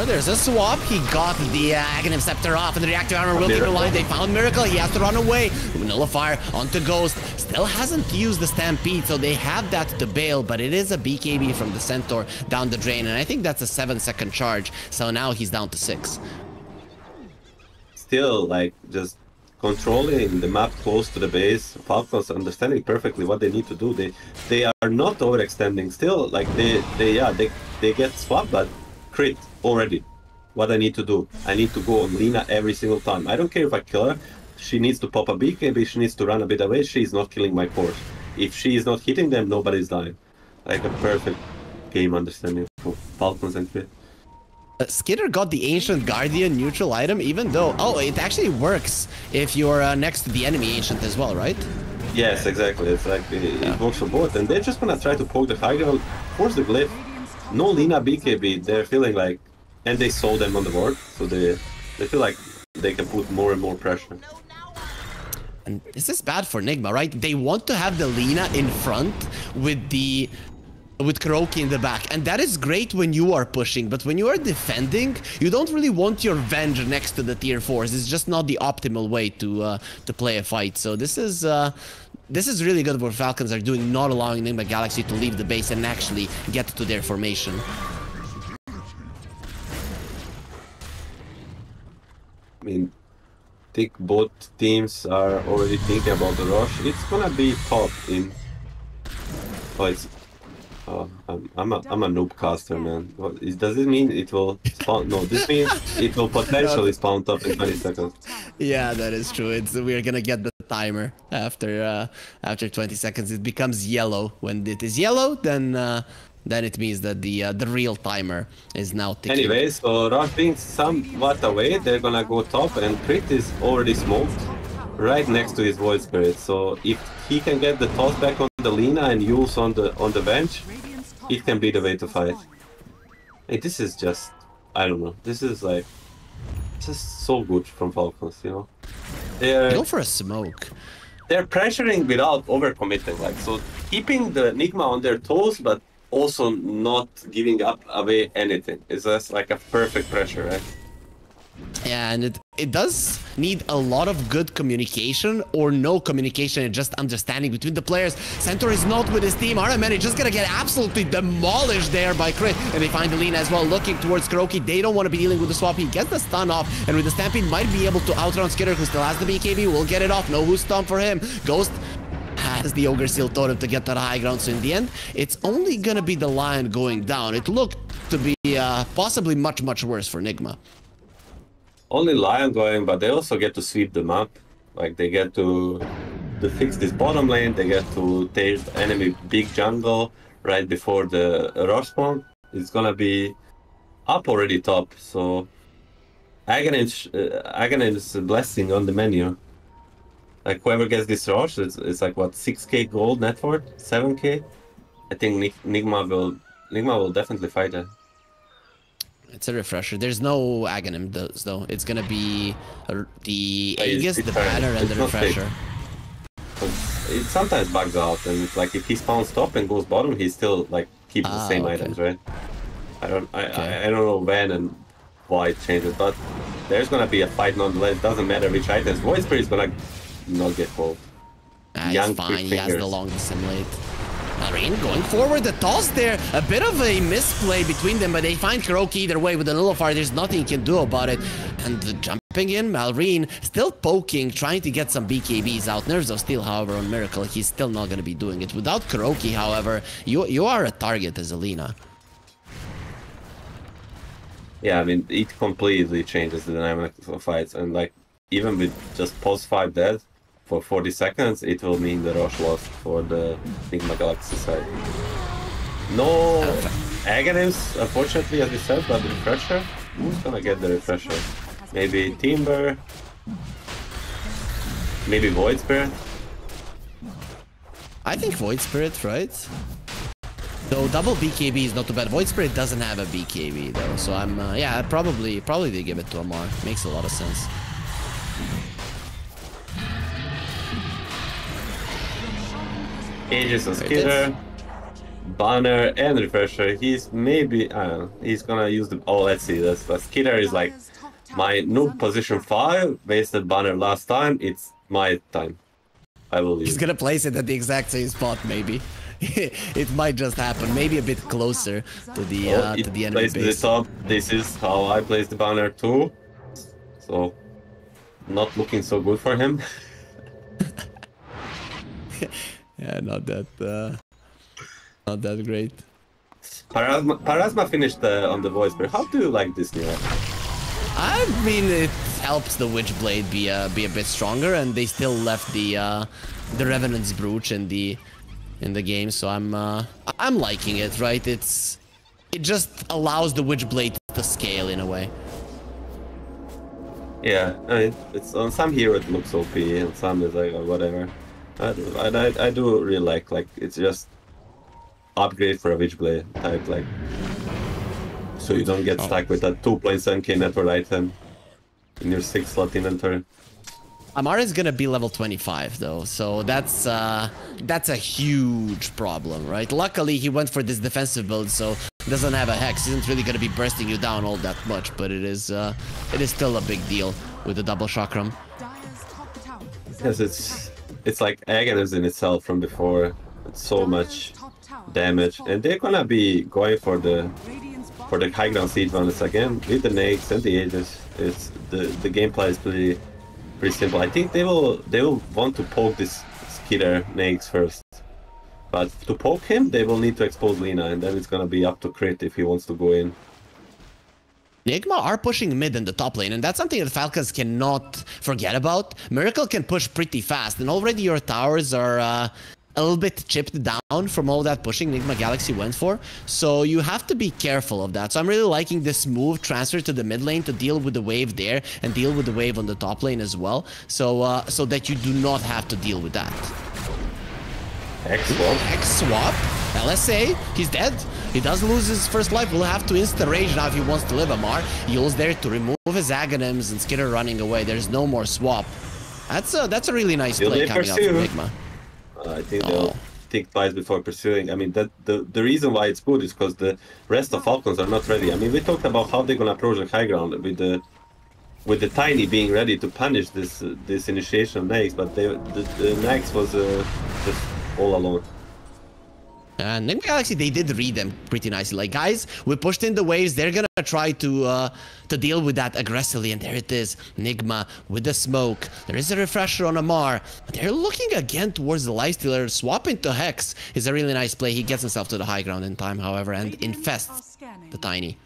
[SPEAKER 1] There's a swap. He got the Aghanim Scepter off, and the reactive armor will keep in line. They found Miracle. He has to run away. Nullifier onto Ghost. Still hasn't used the Stampede, so they have that to bail, but it is a BKB from the Centaur down the drain, and I think that's a 7-second charge. So now he's down to 6.
[SPEAKER 2] Still, like, just controlling the map close to the base. Falcons understanding perfectly what they need to do. They are not overextending. Still, like they get swapped, but crit already. What I need to do, I need to go on Lina every single time. I don't care if I kill her. She needs to pop a BKB, she needs to run a bit away. She's not killing my core. if she is not hitting them, nobody's dying. Like a perfect game understanding for Falcons and Crit.
[SPEAKER 1] Skitter got the Ancient Guardian neutral item, even though... Oh, it actually works if you're next to the enemy Ancient as well, right?
[SPEAKER 2] Yes, exactly. It's like it works for both. And they're just gonna try to poke the high ground, force the glyph. No Lina BKB. They're feeling like... And they saw them on the board, so they feel like they can put more and more pressure.
[SPEAKER 1] And this is bad for Nigma, right? They want to have the Lina in front with Kuroki in the back, and that is great when you are pushing, but when you are defending, you don't really want your Venge next to the tier 4s. It's just not the optimal way to play a fight. So this is really good what Falcons are doing, not allowing Nigma Galaxy to leave the base and actually get to their formation.
[SPEAKER 2] I mean, I think both teams are already thinking about the rush. It's gonna be top in... Oh, it's... I'm a noob caster, man. Does it mean it will spawn? No, this means it will potentially spawn top in 20 seconds.
[SPEAKER 1] Yeah, that is true. We're gonna get the timer after 20 seconds. It becomes yellow. When it is yellow, then it means that the real timer is now ticking.
[SPEAKER 2] Anyway, so Rush being somewhat away, they're gonna go top, and Crit is already smoked right next to his Void Spirit. So if he can get the toss back on the Lina and use on the bench, it can be the way to fight. Hey, this is just, I don't know. This is like just so good from Falcons, you know.
[SPEAKER 1] Go for a smoke.
[SPEAKER 2] They're pressuring without overcommitting, like, so keeping the Nigma on their toes, but also not giving up away anything. It's just like a perfect pressure, right?
[SPEAKER 1] Yeah, and it does need a lot of good communication or no communication and just understanding between the players. Centaur is not with his team. RMN is just gonna get absolutely demolished there by Crit. And they find Alina as well looking towards Kuroki. They don't want to be dealing with the swap. He gets the stun off, and with the Stampede might be able to outrun Skitter, who still has the BKB. Will get it off. No who's stun for him. Ghost has the Ogre Seal Totem to get to the high ground. So in the end, it's only gonna be the Lion going down. It looked to be possibly much worse for Nigma.
[SPEAKER 2] Only Lion going, but they also get to sweep the map. Like, they get to fix this bottom lane, they get to take the enemy big jungle right before the rush spawn. It's gonna be up already top, so Aghanim's blessing on the menu. Like, whoever gets this rush, it's like, what, 6k gold net worth? 7k? I think Nigma will definitely fight it.
[SPEAKER 1] It's a refresher. There's no Aghanim though. It's gonna be the Aegis, the banner, and the refresher.
[SPEAKER 2] It sometimes bugs out, and it's like if he spawns top and goes bottom, he still like keeps the same items, right? I don't know when and why it changes, but there's gonna be a fight nonetheless. Doesn't matter which items. Void Spirit is gonna not get called.
[SPEAKER 1] He's fine. He has the long dissimulate. Marine going forward, the toss there, a bit of a misplay between them, but they find Kuroki either way with the Nullifier. There's nothing he can do about it. And jumping in, Malrine still poking, trying to get some BKBs out. Nerves of Steel, however, on Miracle, he's still not going to be doing it. Without Kuroki, however, you are a target as Alina.
[SPEAKER 2] Yeah, I mean, it completely changes the dynamics of fights, and like, even with just post-5 dead, for 40 seconds, it will mean the rush lost for the Nigma Galaxy side. No Aghanims, unfortunately, as we said, but the refresher? Who's gonna get the refresher? Maybe Timber? Maybe Void Spirit?
[SPEAKER 1] I think Void Spirit, right? Though double BKB is not too bad. Void Spirit doesn't have a BKB though, so I'm yeah, probably they give it to Amar. Makes a lot of sense.
[SPEAKER 2] Aegis and Skitter, Banner and Refresher. He's maybe, I don't know, he's gonna use the, oh, let's see, the Skitter is like, my noob position 5, wasted Banner last time, it's my time. I will use.
[SPEAKER 1] He's gonna place it at the exact same spot, maybe. It might just happen, maybe a bit closer to the enemy base.
[SPEAKER 2] Top. This is how I place the Banner too, so not looking so good for him.
[SPEAKER 1] Yeah, not that great.
[SPEAKER 2] Parasma finished on the Void Spirit. How do you like this new one?
[SPEAKER 1] I mean, it helps the Witchblade be a bit stronger, and they still left the Revenant's Brooch and the in the game, so I'm liking it, right? It just allows the Witchblade to scale in a way.
[SPEAKER 2] Yeah, I mean, it's on some hero it looks OP, and some is like whatever. I do really like it's just upgrade for a Witchblade type, like, so you don't get stuck with a 2.7k network item in your 6-slot inventory.
[SPEAKER 1] Amara is gonna be level 25 though, so that's a huge problem, right? Luckily he went for this defensive build, so doesn't have a Hex. Isn't really gonna be bursting you down all that much, but it is still a big deal with the double chakram.
[SPEAKER 2] Because it's like Aghanim in itself from before. It's so much damage, and they're gonna be going for the high ground siege bonus again with the Nakes and the Aegis. It's the gameplay is pretty simple. I think they will want to poke this Skitter Nakes first. But to poke him, they will need to expose Lina, and then it's gonna be up to Crit if he wants to go in.
[SPEAKER 1] Nigma are pushing mid in the top lane, and that's something that Falcons cannot forget about. Miracle can push pretty fast, and already your towers are a little bit chipped down from all that pushing Nigma Galaxy went for. So you have to be careful of that. So I'm really liking this move, transfer to the mid lane to deal with the wave there and deal with the wave on the top lane as well. So so that you do not have to deal with that.
[SPEAKER 2] Hex swap.
[SPEAKER 1] Hex swap. LSA, he's dead. He does lose his first life. We'll have to insta-rage now if he wants to live. Amar, Yule's there to remove his Aghanims and Skitter running away. There's no more swap. That's a really nice play coming out from Nigma.
[SPEAKER 2] I think they'll think twice before pursuing. I mean, that the reason why it's good is because the rest of Falcons are not ready. I mean, we talked about how they're gonna approach the high ground with the Tiny being ready to punish this initiation of Nags, but the Nags was just all alone.
[SPEAKER 1] And Nigma Galaxy, they did read them pretty nicely. Like, guys, we pushed in the waves. They're gonna try to deal with that aggressively. And there it is, Nigma with the smoke. There is a refresher on Amar. They're looking again towards the Lifestealer. Swapping to Hex is a really nice play. He gets himself to the high ground in time, however, and infests the Tiny.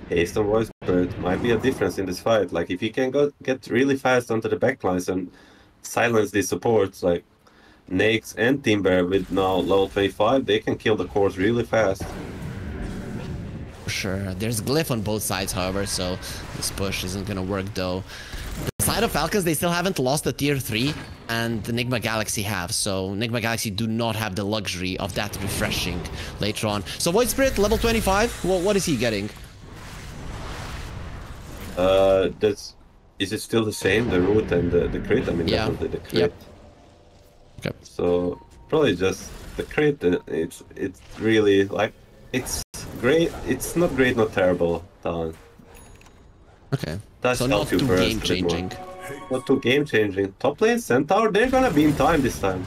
[SPEAKER 2] Haste on Voice Bird might be a difference in this fight. Like, if you can get really fast onto the backlines and silence these supports like Nakes and Timber with now level 25, they can kill the cores really fast.
[SPEAKER 1] Sure, there's Glyph on both sides, however, so this push isn't gonna work though. The side of Falcons, they still haven't lost the tier 3, and the Nigma Galaxy have, so Nigma Galaxy do not have the luxury of that refreshing later on. So Void Spirit, level 25, what is he getting?
[SPEAKER 2] Is it still the same, the root and the crit? I mean,
[SPEAKER 1] yeah.
[SPEAKER 2] Definitely the crit.
[SPEAKER 1] Yep. Okay.
[SPEAKER 2] So probably just the crit. It's really like, it's great. It's not great, not terrible talent.
[SPEAKER 1] Okay.
[SPEAKER 2] That's
[SPEAKER 1] so not too game changing.
[SPEAKER 2] Not too game changing. Top lane Centaur, they're gonna be in time this time.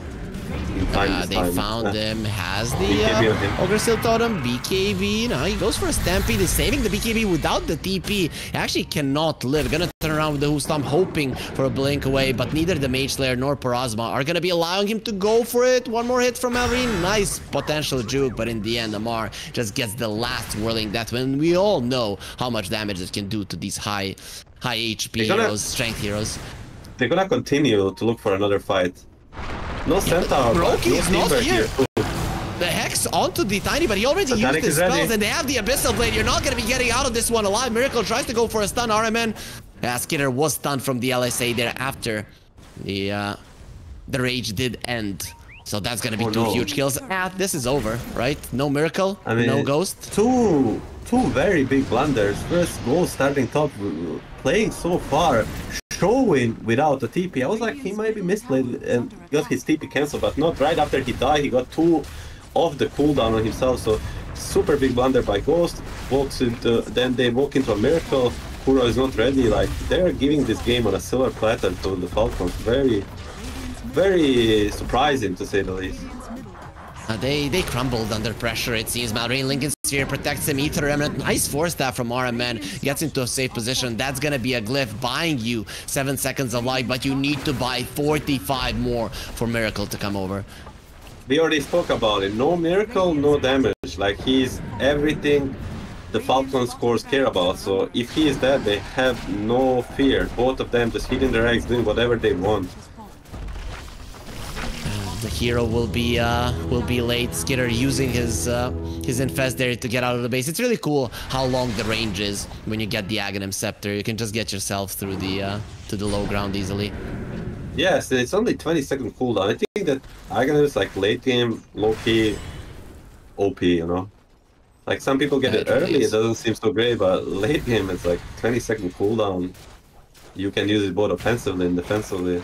[SPEAKER 1] They found him, has the Ogre Steel Totem, BKB, now he goes for a Stampede, he's saving the BKB without the TP, he actually cannot live, gonna turn around with the Who Stomp, hoping for a blink away, but neither the Mage Slayer nor Parasma are gonna be allowing him to go for it. One more hit from Alrine, nice potential juke, but in the end, Amar just gets the last whirling death, when we all know how much damage it can do to these high HP heroes, strength heroes.
[SPEAKER 2] They're gonna continue to look for another fight. No Centaur,
[SPEAKER 1] Brokey is not here. The Hex onto the Tiny, but he already used his spells, and they have the Abyssal Blade. You're not going to be getting out of this one alive. Miracle tries to go for a stun. RMN. Skitter was stunned from the LSA there after the rage did end. So that's going to be two huge kills. This is over, right? No Miracle, I mean, no Ghost.
[SPEAKER 2] Two very big blunders. First Ghost starting top, playing so far, showing without the TP. I was like, he might be misplayed and got his TP cancelled, but not right after he died. He got 2 off the cooldown on himself, so super big blunder by Ghost. Walks into, then they walk into a Miracle. Kuro is not ready. Like, they're giving this game on a silver platter to the Falcons. Very, very surprising to say the least.
[SPEAKER 1] They crumbled under pressure, it seems. Malrain Lincoln Sphere protects him. Ether Remnant, nice force staff from RMN, gets into a safe position. That's gonna be a glyph buying you 7 seconds of life, but you need to buy 45 more for Miracle to come over.
[SPEAKER 2] We already spoke about it. No Miracle, no damage. Like, he's everything the Falcons cores care about. So if he is dead, they have no fear. Both of them just hitting their eggs, doing whatever they want.
[SPEAKER 1] The hero will be late. Skitter using his infest there to get out of the base. It's really cool how long the range is when you get the Aghanim Scepter. You can just get yourself through the to the low ground easily.
[SPEAKER 2] Yes, it's only 20-second cooldown. I think that Aghanim is like late game, low key, OP. You know, like some people get it early, it doesn't seem so great, but late game it's like 20-second cooldown. You can use it both offensively and defensively.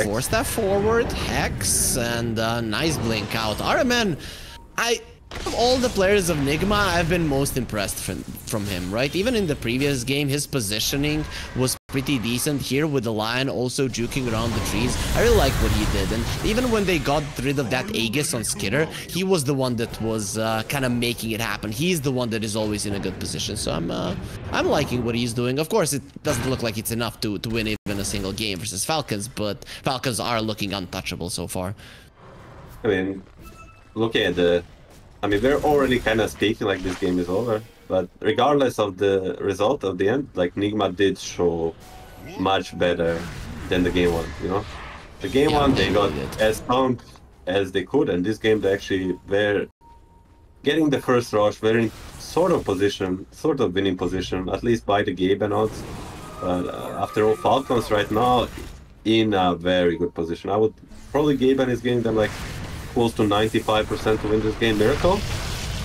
[SPEAKER 1] Force that forward, Hex, and nice blink out. RMN, of all the players of Nigma, I've been most impressed from him, right? Even in the previous game, his positioning was pretty decent here with the Lion also juking around the trees. I really like what he did, and even when they got rid of that Aegis on Skitter, he was the one that was kind of making it happen. He's the one that is always in a good position, so I'm liking what he's doing. Of course, it doesn't look like it's enough to win even a single game versus Falcons, but Falcons are looking untouchable so far.
[SPEAKER 2] I mean, looking at the... I mean, we're already kind of speaking like this game is over, but regardless of the result of the end, like Nigma did show much better than the game one, you know? The game one, they got as strong as they could, and this game they actually were getting the first rush, were in sort of position, sort of winning position, at least by the Gaben odds. But after all, Falcons right now in a very good position. I would probably Gaben is giving them like close to 95% to win this game. Miracle?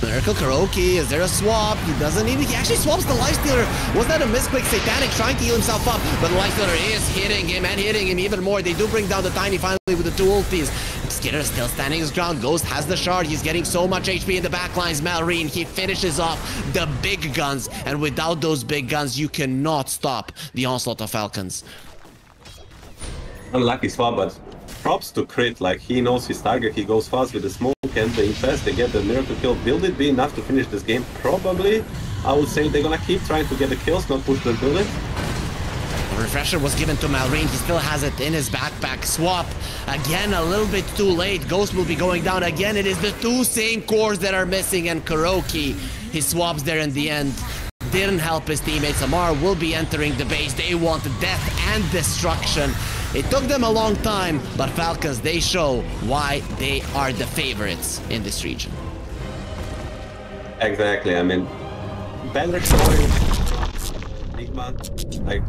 [SPEAKER 1] Miracle Karaoke, is there a swap? He doesn't even, he actually swaps the Lifestealer. Was that a misclick? Satanic trying to heal himself up, but the Lifestealer is hitting him and hitting him even more. They do bring down the Tiny finally with the two ultis. Skitter still standing his ground. Ghost has the shard. He's getting so much HP in the backlines. Malrine, he finishes off the big guns, and without those big guns, you cannot stop the onslaught of Falcons.
[SPEAKER 2] Unlucky swap, but props to Crit, like he knows his target, he goes fast with the smoke and the infest, they get the miracle kill. Will it be enough to finish this game? Probably. I would say they're gonna keep trying to get the kills, not push the bullet.
[SPEAKER 1] The refresher was given to Malrine, he still has it in his backpack. Swap, again a little bit too late. Ghost will be going down again. It is the two same cores that are missing, and Karaoke, he swaps there in the end. Didn't help his teammates. Amar will be entering the base. They want death and destruction. It took them a long time, but Falcons, they show why they are the favorites in this region.
[SPEAKER 2] Exactly, I mean, Benrick's Nigma, like,